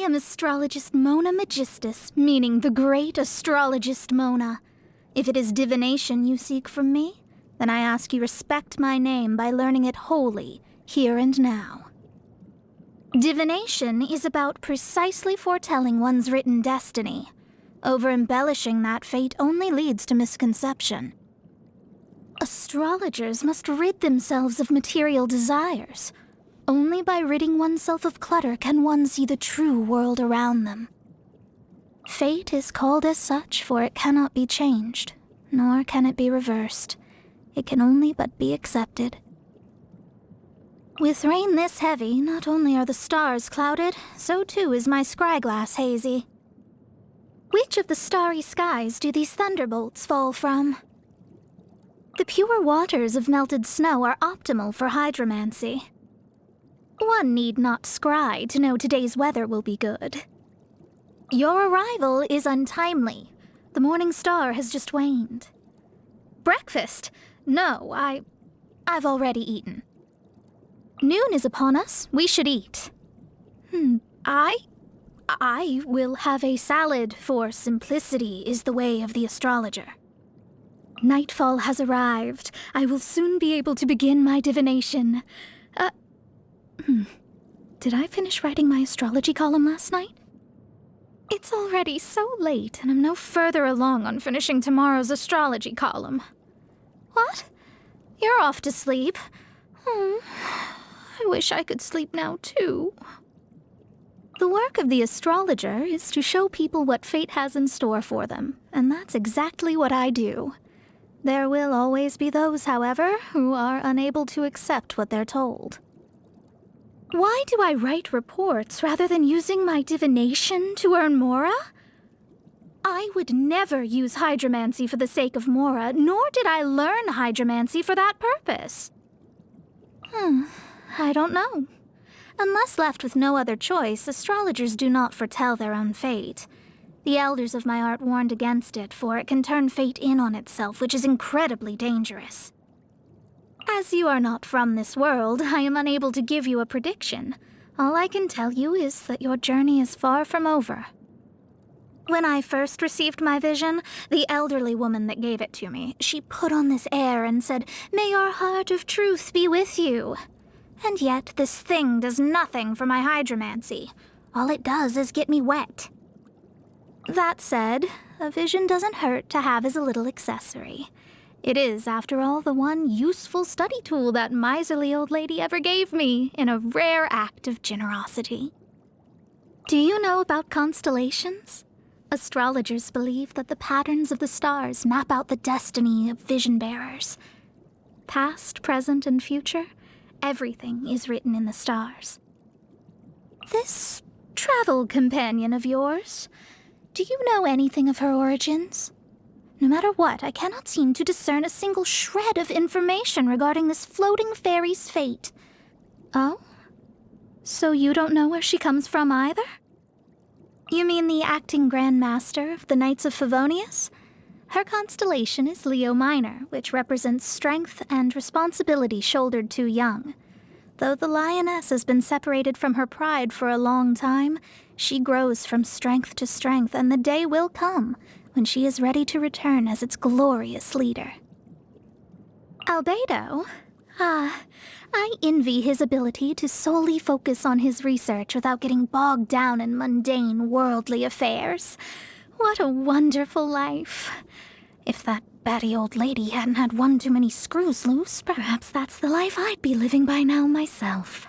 am astrologist Mona Magistus, meaning the great astrologist Mona. If it is divination you seek from me, then I ask you respect my name by learning it wholly, here and now. Divination is about precisely foretelling one's written destiny. Over-embellishing that fate only leads to misconception. Astrologers must rid themselves of material desires. Only by ridding oneself of clutter can one see the true world around them. Fate is called as such, for it cannot be changed, nor can it be reversed. It can only but be accepted. With rain this heavy, not only are the stars clouded, so too is my scryglass hazy. Which of the starry skies do these thunderbolts fall from? The pure waters of melted snow are optimal for hydromancy. One need not scry to know today's weather will be good. Your arrival is untimely. The morning star has just waned. Breakfast? No, I've already eaten. Noon is upon us. We should eat. I will have a salad, for simplicity is the way of the astrologer. Nightfall has arrived. I will soon be able to begin my divination. Did I finish writing my astrology column last night? It's already so late, and I'm no further along on finishing tomorrow's astrology column. What? You're off to sleep? I wish I could sleep now, too. The work of the astrologer is to show people what fate has in store for them, and that's exactly what I do. There will always be those, however, who are unable to accept what they're told. Why do I write reports rather than using my divination to earn mora? I would never use hydromancy for the sake of mora, nor did I learn hydromancy for that purpose. I don't know. Unless left with no other choice, astrologers do not foretell their own fate. The elders of my art warned against it, for it can turn fate in on itself, which is incredibly dangerous. As you are not from this world, I am unable to give you a prediction. All I can tell you is that your journey is far from over. When I first received my vision, the elderly woman that gave it to me, she put on this air and said, "May your heart of truth be with you." And yet this thing does nothing for my hydromancy. All it does is get me wet. That said, a vision doesn't hurt to have as a little accessory. It is, after all, the one useful study tool that miserly old lady ever gave me, in a rare act of generosity. Do you know about constellations? Astrologers believe that the patterns of the stars map out the destiny of vision bearers. Past, present, and future, everything is written in the stars. This travel companion of yours, do you know anything of her origins? No matter what, I cannot seem to discern a single shred of information regarding this floating fairy's fate. Oh? So you don't know where she comes from either? You mean the acting Grand Master of the Knights of Favonius? Her constellation is Leo Minor, which represents strength and responsibility shouldered too young. Though the lioness has been separated from her pride for a long time, she grows from strength to strength, and the day will come when she is ready to return as its glorious leader. Albedo? I envy his ability to solely focus on his research without getting bogged down in mundane, worldly affairs. What a wonderful life. If that batty old lady hadn't had one too many screws loose, perhaps that's the life I'd be living by now myself.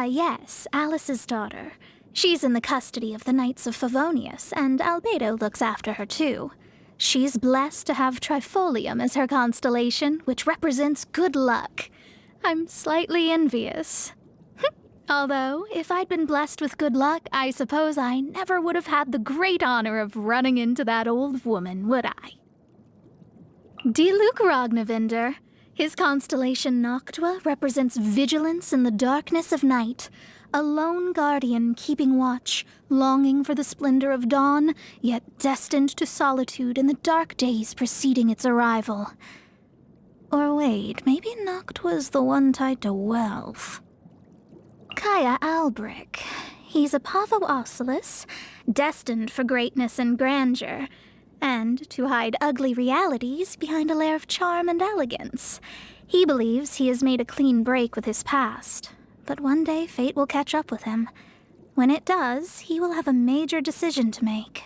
Yes, Alice's daughter. She's in the custody of the Knights of Favonius, and Albedo looks after her too. She's blessed to have Trifolium as her constellation, which represents good luck. I'm slightly envious. Although, if I'd been blessed with good luck, I suppose I never would have had the great honor of running into that old woman, would I? Diluc Ragnavinder. His constellation Noctua represents vigilance in the darkness of night, a lone guardian keeping watch, longing for the splendor of dawn, yet destined to solitude in the dark days preceding its arrival. Or wait, maybe Noctua's the one tied to wealth. Kaya Albric. he's a pavo ocelus, destined for greatness and grandeur, and to hide ugly realities behind a layer of charm and elegance. He believes he has made a clean break with his past, but one day fate will catch up with him. When it does, he will have a major decision to make.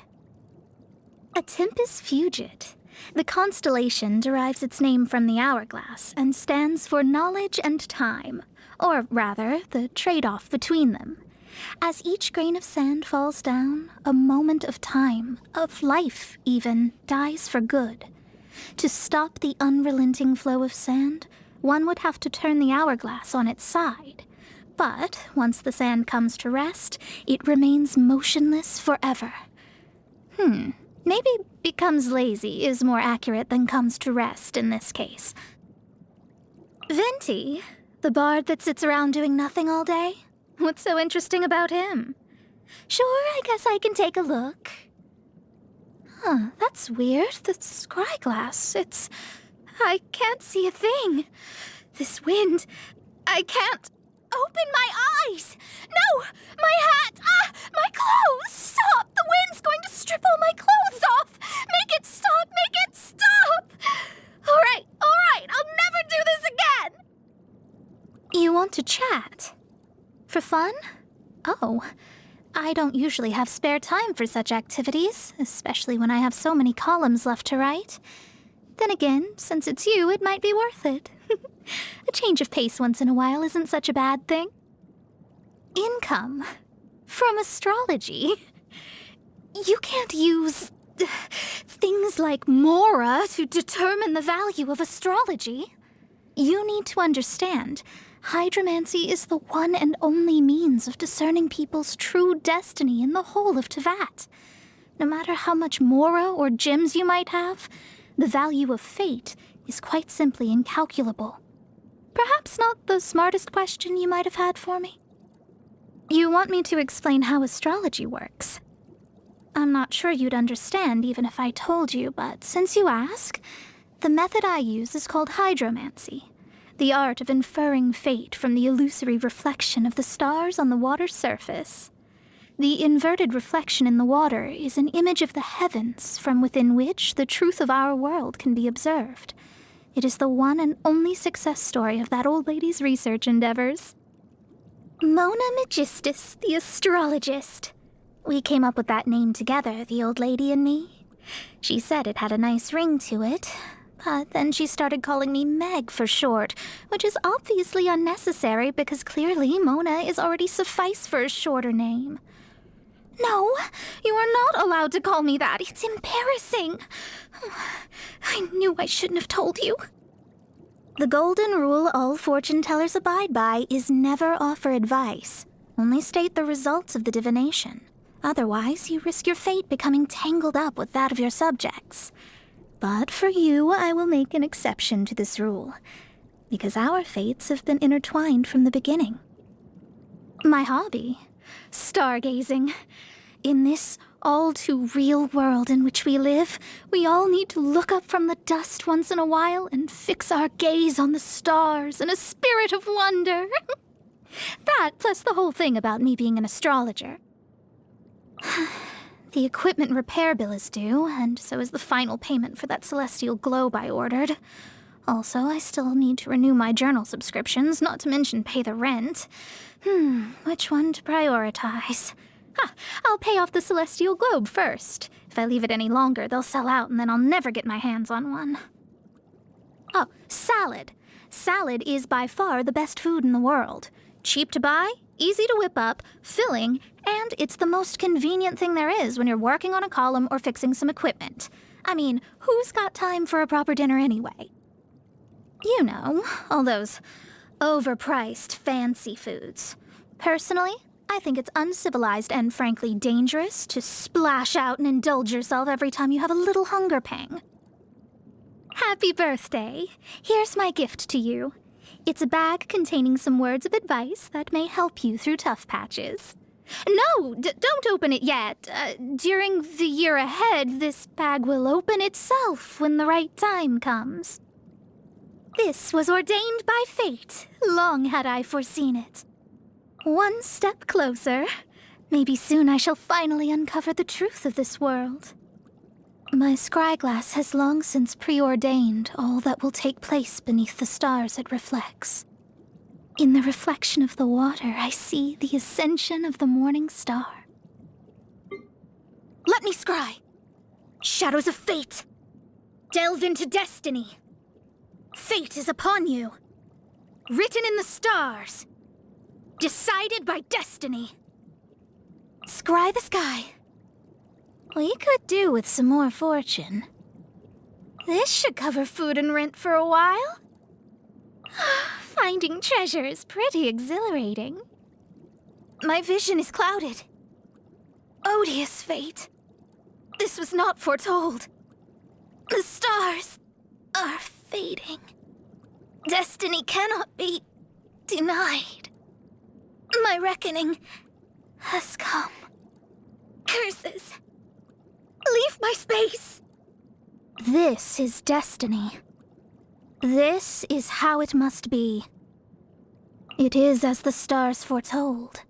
A Tempus Fugit. The constellation derives its name from the hourglass and stands for knowledge and time, or rather, the trade-off between them. As each grain of sand falls down, a moment of time, of life even, dies for good. To stop the unrelenting flow of sand, one would have to turn the hourglass on its side. But once the sand comes to rest, it remains motionless forever. Maybe becomes lazy is more accurate than comes to rest in this case. Venti, the bard that sits around doing nothing all day? What's so interesting about him? Sure, I guess I can take a look. That's weird. The scry glass, I can't see a thing. This wind, I can't open my eyes. No, my hat, my clothes, stop. The wind's going to strip all my clothes off. Make it stop, make it stop. All right, I'll never do this again. You want to chat? For fun? Oh, I don't usually have spare time for such activities, especially when I have so many columns left to write. Then again, since it's you, it might be worth it. A change of pace once in a while isn't such a bad thing. Income. From astrology. You can't use things like mora to determine the value of astrology. You need to understand, hydromancy is the one and only means of discerning people's true destiny in the whole of Tevat. No matter how much mora or gems you might have, the value of fate is quite simply incalculable. Perhaps not the smartest question you might have had for me. You want me to explain how astrology works? I'm not sure you'd understand even if I told you, but since you ask, the method I use is called hydromancy, the art of inferring fate from the illusory reflection of the stars on the water's surface. The inverted reflection in the water is an image of the heavens from within which the truth of our world can be observed. It is the one and only success story of that old lady's research endeavors. Mona Magistus, the astrologist. We came up with that name together, the old lady and me. She said it had a nice ring to it, but then she started calling me Meg for short, which is obviously unnecessary because clearly Mona is already suffice for a shorter name. No, you are not allowed to call me that. It's embarrassing. I knew I shouldn't have told you. The golden rule all fortune tellers abide by is never offer advice. Only state the results of the divination. Otherwise, you risk your fate becoming tangled up with that of your subjects. But for you, I will make an exception to this rule, because our fates have been intertwined from the beginning. My hobby, stargazing. In this all-too-real world in which we live, we all need to look up from the dust once in a while and fix our gaze on the stars in a spirit of wonder. That, plus the whole thing about me being an astrologer. The equipment repair bill is due, and so is the final payment for that celestial globe I ordered. Also, I still need to renew my journal subscriptions, not to mention pay the rent. Which one to prioritize? I'll pay off the celestial globe first. If I leave it any longer, they'll sell out, and then I'll never get my hands on one. Oh, salad. Salad is by far the best food in the world. Cheap to buy, easy to whip up, filling, and it's the most convenient thing there is when you're working on a column or fixing some equipment. I mean, who's got time for a proper dinner anyway? You know, all those overpriced fancy foods. Personally, I think it's uncivilized and frankly dangerous to splash out and indulge yourself every time you have a little hunger pang. Happy birthday! Here's my gift to you. It's a bag containing some words of advice that may help you through tough patches. No, don't open it yet. During the year ahead, this bag will open itself when the right time comes. This was ordained by fate. Long had I foreseen it. One step closer. Maybe soon I shall finally uncover the truth of this world. My scryglass has long since preordained all that will take place beneath the stars it reflects. In the reflection of the water, I see the ascension of the morning star. Let me scry! Shadows of fate! Delve into destiny! Fate is upon you! Written in the stars! Decided by destiny! Scry the sky! We could do with some more fortune. This should cover food and rent for a while. Finding treasure is pretty exhilarating. My vision is clouded. Odious fate. This was not foretold. The stars are fading. Destiny cannot be denied. My reckoning has come. Curses! Leave my space! This is destiny. This is how it must be. It is as the stars foretold.